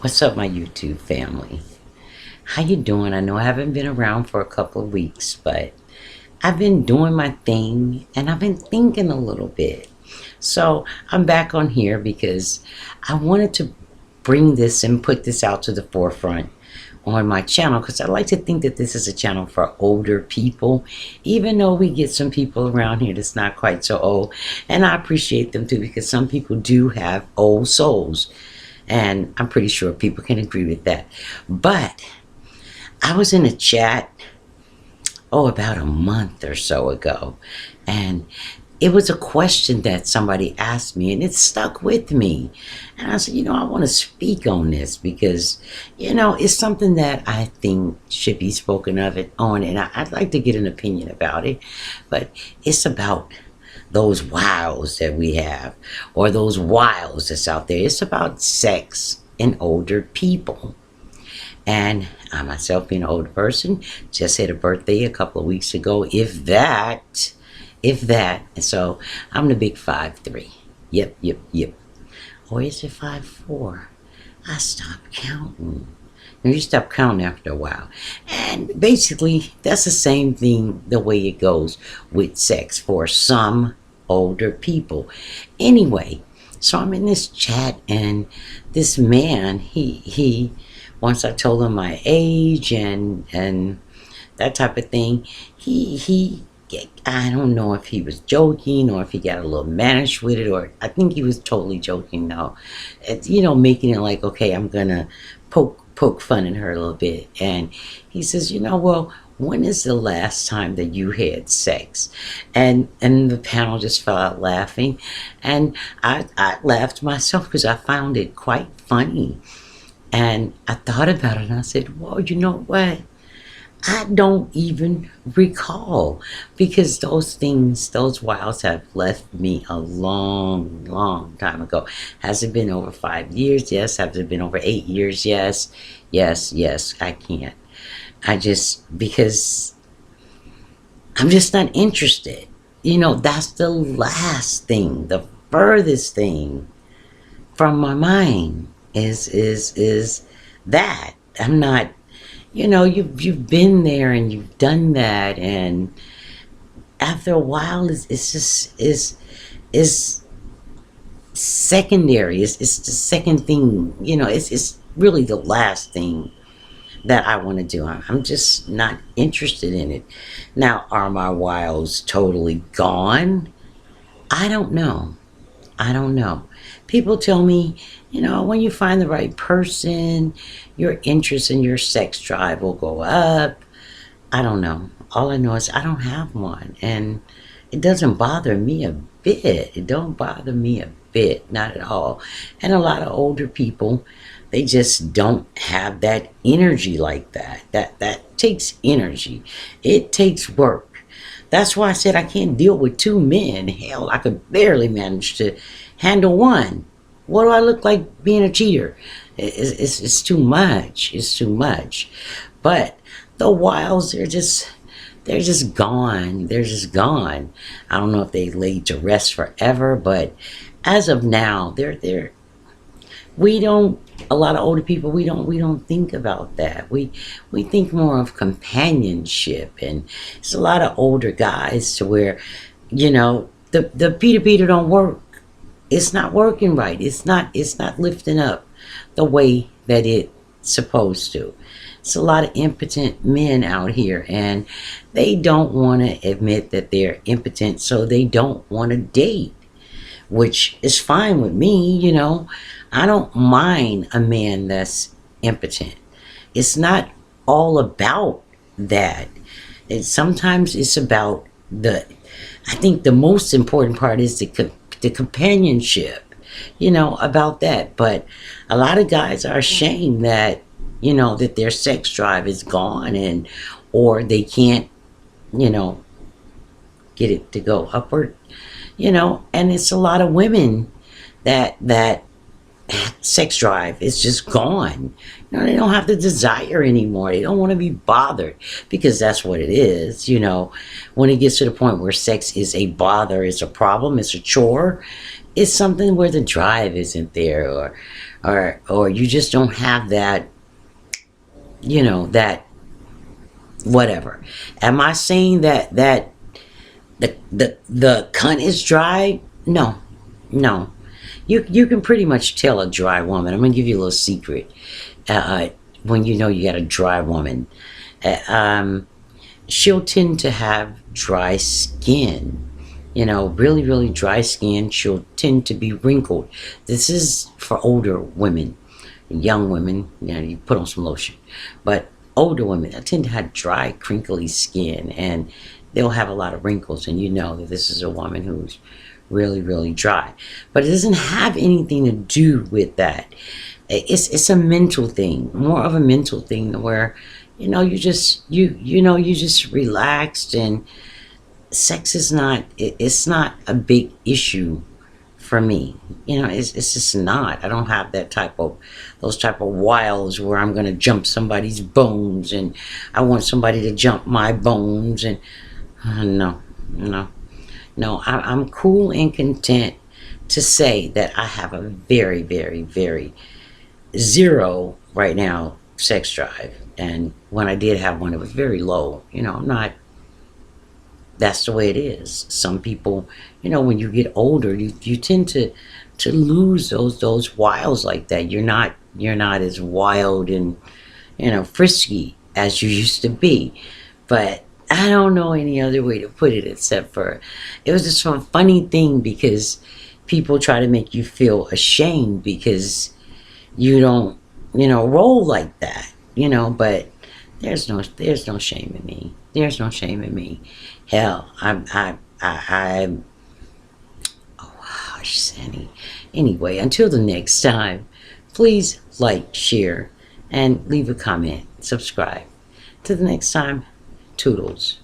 What's up, my YouTube family? How you doing? I know I haven't been around for a couple of weeks, but I've been doing my thing and I've been thinking a little bit. So I'm back on here because I wanted to bring this and put this out to the forefront on my channel, because I like to think that this is a channel for older people, even though we get some people around here that's not quite so old, and I appreciate them too, because some people do have old souls, and I'm pretty sure people can agree with that. But I was in a chat, about a month or so ago, and it was a question that somebody asked me, and it stuck with me. And I said, I want to speak on this because, it's something that I think should be spoken of it on, and I'd like to get an opinion about it. But it's about those wows that we have, or those wiles that's out there. It's about sex and older people. And I myself, being an older person, just had a birthday a couple of weeks ago, if that. And so I'm the big 5'3". Yep. Or is it 5'4"? I stopped counting. You stop counting after a while. And basically, that's the same thing, the way it goes with sex for some older people. Anyway, so I'm in this chat, and this man, he once I told him my age and that type of thing, he I don't know if he was joking or if he got a little managed with it, or I think he was totally joking though. It's, making it like, okay, I'm gonna poke fun at her a little bit. And he says, well, when is the last time that you had sex? And the panel just fell out laughing, and I laughed myself because I found it quite funny. And I thought about it, and I said, well, you know what? I don't even recall, because those wiles have left me a long time ago. Has it been over 5 years? Yes. Has it been over 8 years? Yes. I can't. Because I'm just not interested. That's the last thing, the furthest thing from my mind is that. I'm not. You've been there and you've done that, and after a while, it's secondary. It's the second thing. It's really the last thing that I want to do. I'm just not interested in it. Now, are my wiles totally gone? I don't know. People tell me, when you find the right person, your interest in your sex drive will go up. I don't know. All I know is I don't have one, and it doesn't bother me a bit. It don't bother me a bit, not at all. And a lot of older people, they just don't have that energy like that. That takes energy. It takes work. That's why I said I can't deal with two men. Hell, I could barely manage to handle one. What do I look like being a cheater? It's too much. It's too much. But the wiles, they're just gone. They're just gone. I don't know if they laid to rest forever, but as of now, we don't. A lot of older people, we don't think about that. We think more of companionship, and it's a lot of older guys to where, the Peter don't work. It's not working right. It's not lifting up the way that it's supposed to. It's a lot of impotent men out here, and they don't want to admit that they're impotent, so they don't want to date, which is fine with me. I don't mind a man that's impotent. It's not all about that. Sometimes it's about I think the most important part is the companionship, about that. But a lot of guys are ashamed that, that their sex drive is gone, or they can't, get it to go upward, and it's a lot of women that sex drive is just gone. They don't have the desire anymore. They don't want to be bothered, because that's what it is. When it gets to the point where sex is a bother, it's a problem, it's a chore, it's something where the drive isn't there, or you just don't have that, that whatever. Am I saying that the cunt is dry? No, no. You can pretty much tell a dry woman. I'm gonna give you a little secret. When you know you got a dry woman, she'll tend to have dry skin. Really, really dry skin. She'll tend to be wrinkled. This is for older women, young women. You put on some lotion, but older women tend to have dry, crinkly skin, and they'll have a lot of wrinkles. And you know that this is a woman who's really, really dry. But it doesn't have anything to do with that. It's a mental thing, more of a mental thing, where you just relaxed, and sex is not, it's not a big issue for me. It's just not. I don't have those type of wiles where I'm gonna jump somebody's bones, and I want somebody to jump my bones, and no, no, no. I'm cool and content to say that I have a very, very, very zero right now sex drive. And when I did have one, it was very low. I'm not, that's the way it is. Some people, when you get older, you tend to lose those wiles like that. You're not as wild and frisky as you used to be. But I don't know any other way to put it except for, it was just a funny thing, because people try to make you feel ashamed because you don't roll like that, but there's no shame in me. There's no shame in me. Hell, I'm oh gosh, Sandy. Anyway, until the next time, please like, share, and leave a comment. Subscribe. Till the next time, toodles.